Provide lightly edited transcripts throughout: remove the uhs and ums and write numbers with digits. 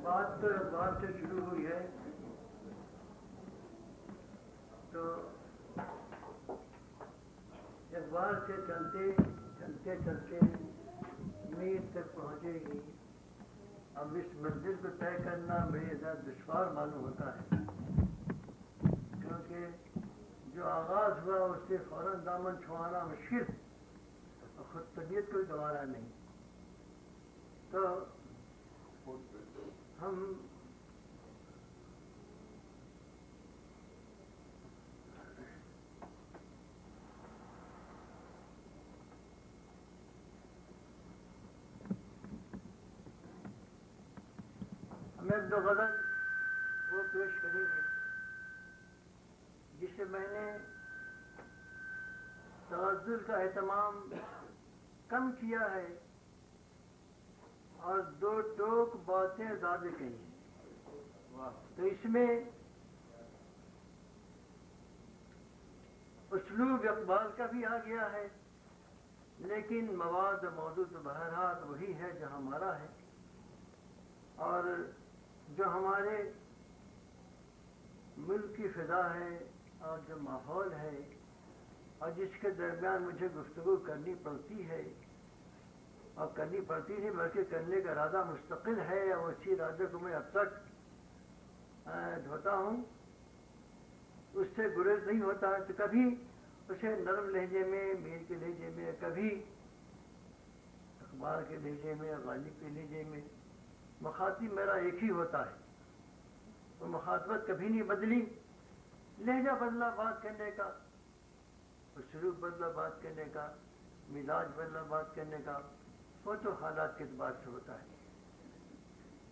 بات تو اخبار سے شروع ہوئی ہے، تو اخبار سے چلتے چلتے چلتے امید تک پہنچے گی۔ اب اس منزل کو طے کرنا بڑی زیادہ دشوار معلوم ہوتا ہے، کیونکہ جو آغاز ہوا اس سے فوراً دامن چھوڑنا مشکل اور خود طبیعت کوئی گوارا نہیں۔ تو ہم ہمیں دو غزل وہ پیش کریں گے جسے میں نے تغزل کا اہتمام کم کیا ہے اور دو ٹوک باتیں زیادہ کہی ہیں، تو اس میں اسلوب اقبال کا بھی آ گیا ہے، لیکن مواد موضوع تو بہرحال وہی ہے جو ہمارا ہے، اور جو ہمارے ملک کی فضا ہے اور جو ماحول ہے اور جس کے درمیان مجھے گفتگو کرنی پڑتی ہے، اور کرنی پڑتی نہیں بلکہ کرنے کا ارادہ مستقل ہے، اور اسی ارادے کو میں اب تک دھوتا ہوں، اس سے گریز نہیں ہوتا ہے، تو کبھی اسے نرم لہجے میں، میر کے لہجے میں، کبھی اخبار کے لہجے میں، غالب کے لہجے میں، مخاطب میرا ایک ہی ہوتا ہے، وہ مخاطبت کبھی نہیں بدلی، لہجہ بدلا بات کرنے کا، اسلوب بدلا بات کرنے کا، مزاج بدلا بات کرنے کا، وہ تو حالات کے اعتبار سے ہوتا ہے۔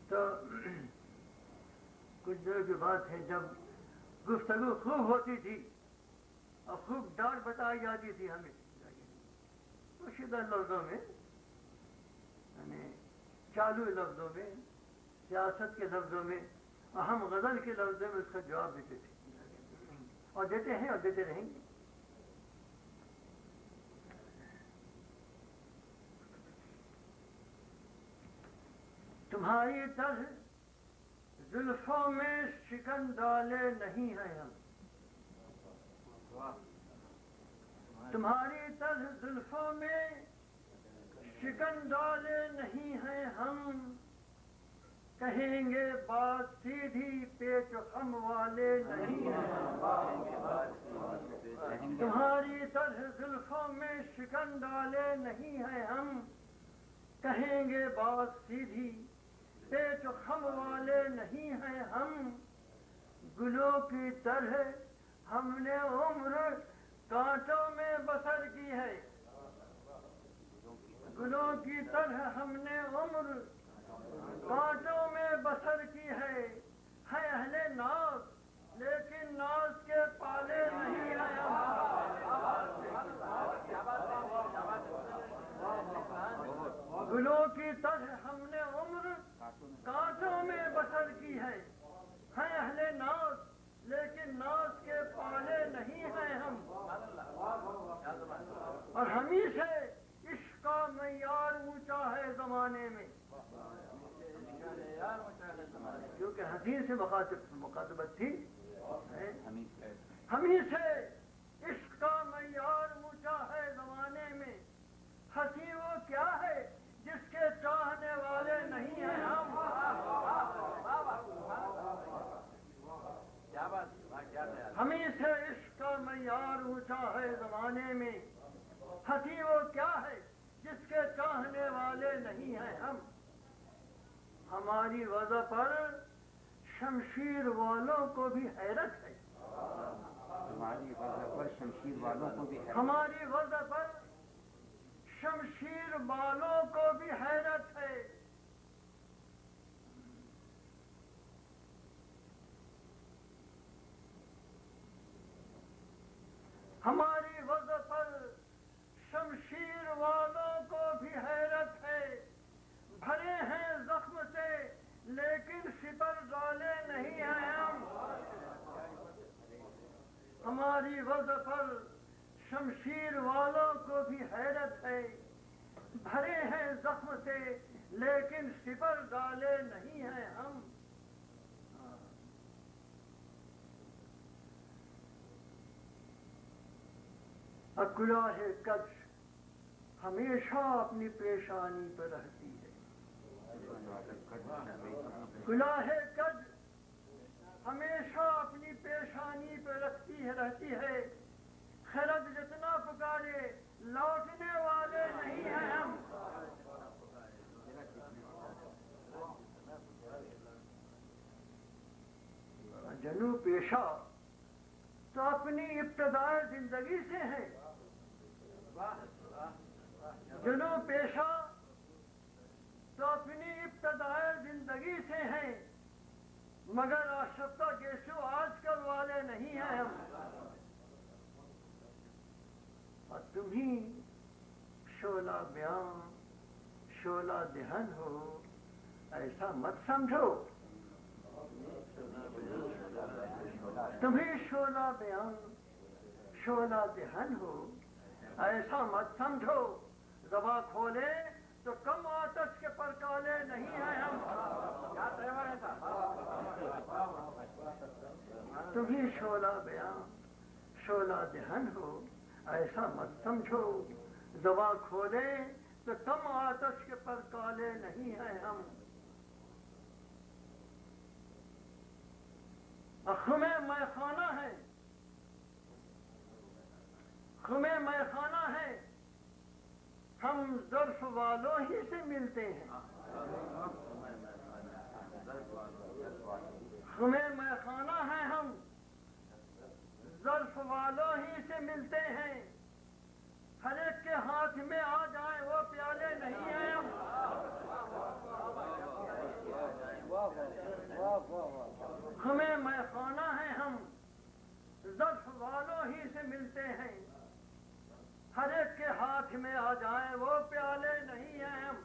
تو کچھ دنوں کی بات ہے جب گفتگو خوب ہوتی تھی اور خوب ڈانٹ بتائی جاتی تھی ہمیں پوشیدہ لفظوں میں، یعنی چالو لفظوں میں، سیاست کے لفظوں میں، اہم غزل کے لفظوں میں اس کا جواب دیتے تھے، اور دیتے ہیں اور دیتے رہیں گے۔ تمہاری طرح زلفوں میں شکن ڈالے نہیں ہیں ہم، تمہاری طرح زلفوں میں شکن ڈالے نہیں ہیں ہم، کہیں گے بات سیدھی پیچ و خم والے نہیں ہیں ہم، تمہاری طرح زلفوں میں شکن ڈالے نہیں ہیں ہم، کہیں گے بات سیدھی پیچ و خم والے نہیں ہیں ہم، گلوں کی طرح ہم نے عمر کانٹوں میں بسر کی ہے، گلوں کی طرح ہم نے عمر کانٹوں میں بسر کی ہے اہل ناز لیکن ناز کے پالے نہیں ہیں ہم، گلوں کی طرح ہم نے عمر کانٹوں میں بسر کی ہے اہل ناز لیکن ناز کے پالے نہیں ہیں ہم، اور ہمیں سے عشق کا معیار اونچا ہے زمانے میں، کیونکہ حسین سے مخاطبت تھی، ہمیں سے عشق کا معیار اونچا ہے زمانے میں، حسین وہ کیا ہے جس کے چاہنے والے نہیں ہیں ہم، ہمیں سے عشق کا معیار اونچا ہے زمانے میں، حسین وہ کیا ہے جس کے چاہنے والے نہیں ہیں ہم، ہماری وضع پر شمشیر والوں کو بھی حیرت ہے، ہماری وضع پر شمشیر والوں کو بھی حیرت، ہماری وضع پر شمشیر والوں کو بھی حیرت ہے، ہماری وضع پر شمشیر والوں کو بھی حیرت ہے، بھرے ہیں زخم سے لیکن سپر ڈالے نہیں ہیں ہم، ہماری وضع پر شمشیر والوں کو بھی حیرت ہے، بھرے ہیں زخم سے لیکن سپر ڈالے نہیں ہیں ہم، اور کلاه قدر ہمیشہ اپنی پیشانی پر رہتی ہے. کلاه قدر ہمیشہ اپنی پیشانی پہ رہتی ہے. خرد جتنا پکارے لوٹنے والے نہیں ہیں ہم. جنو پیشہ تو اپنی ابتدائی زندگی سے ہے. جنو پیشہ تو اپنی ابتدائی زندگی سے ہیں، مگر آشفتہ کیسو آج کل والے نہیں ہیں ہم. اور تم ہی شعلہ بیان شعلہ دہن ہو، ایسا مت سمجھو. تم ہی شعلہ بیان شعلہ دہن ہو، ایسا مت سمجھو. زباں کھولے تو کم آتش کے پرکالے نہیں ہیں ہم. تم ہی شعلہ بیان شعلہ دہن ہو، ایسا مت سمجھو. زباں کھولے تو کم آتش کے پرکالے نہیں ہیں ہم. خم میخانہ ہے، خم میخانہ ہے، ہم ظرف والوں ہی سے ملتے ہیں. خم میخانہ ہے، ہم ظرف والوں ہی سے ملتے ہیں. ہر ایک کے ہاتھ میں آ جائیں وہ پیالے نہیں ہیں ہم. خم میخانہ ہے، ہم ظرف والوں ہی سے ملتے ہیں. ہر ایک کے ہاتھ میں آ جائیں وہ پیالے نہیں ہیں ہم.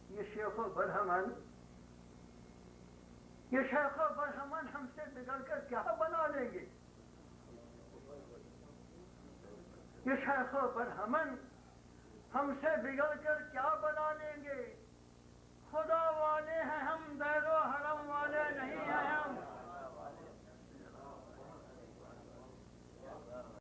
یہ شیخ و برہمن ہم سے بگڑ کر کیا بنا لیں گے؟ یہ شیخ و برہمن ہم سے بگڑ کر کیا